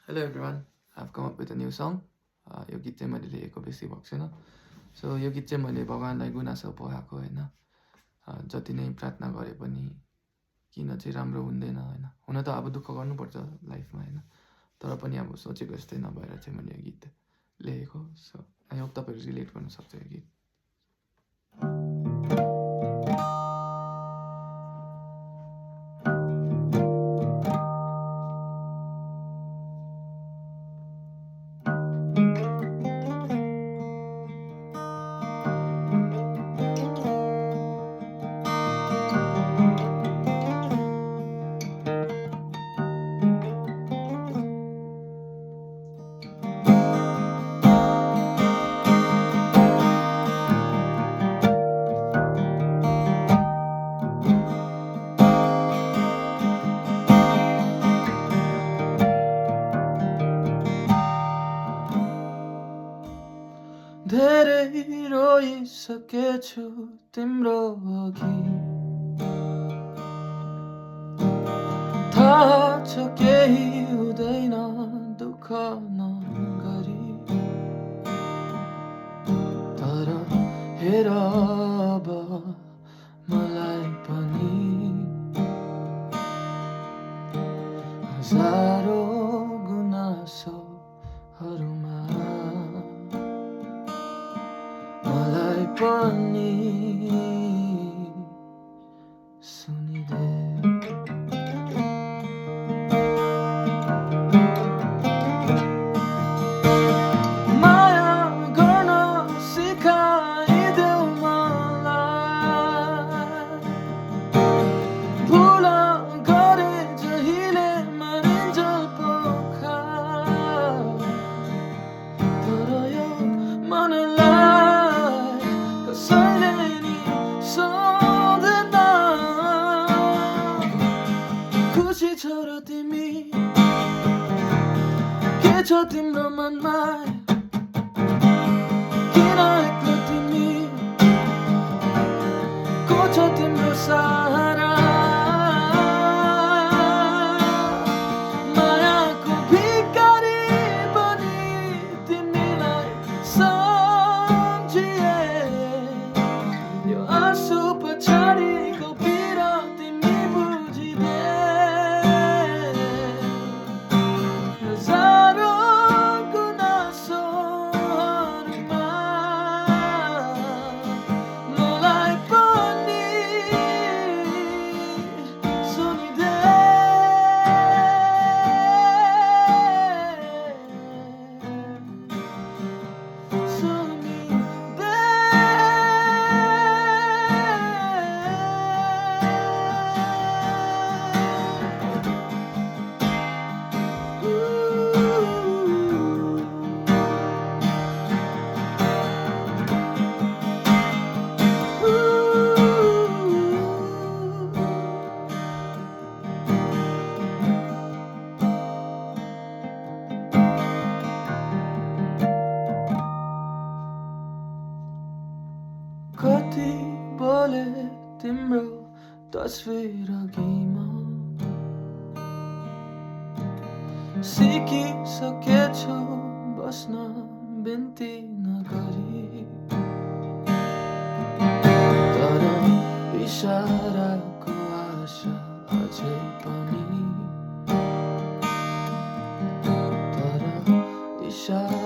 Hello everyone, I've come up with a new song. यो गीत चाहिँ मैले लेखेको बेसी भएको छैन. सो यो गीत चाहिँ मैले भगवान्लाई गुनासो पोखाएको होइन. जति नै प्रार्थना गरे पनि किन चाहिँ राम्रो हुँदैन होइन. हुन त अब दुःख गर्नुपर्छ लाइफमा होइन. तर पनि अब सोचेको जस्तै नभएर चाहिँ मैले यो गीत लेखेको. सो आई होप तपाईँहरू रिलेट गर्न सक्छ यो गीत. धेरै रोइसकेछु तिम्रो अघि, थाहा छ केही हुँदैन दुःख नगरी. तर हेर अब मलाई पनि हजारौँ गुनासोहरूमा मलाई पनि सुनिदे. माया गर्न सिकाइदेऊ मलाई, भुल गरे जहिले मानिन्जेल पोखा. तर यो मनलाई कसैले नि सोध्दैन, खुसी छौ र तिमी के छ तिम्रो मनमा, किन एक्लो तिमी, को छ तिम्रो सहारा. मायाको भिखारी बनी तिमीलाई सम्झिए, यो आँसु पछाडिको पीडा तिमी बुझिदे. हजारौँ गुनासोहरूमा मलाई पनि सुनिदे. कति बोले तिम्रो तस्विर अघिमा, सिकिसकेछु बस्न बिन्ती नगरी. तर इशाराको आशा अझै पनि, तर इशारा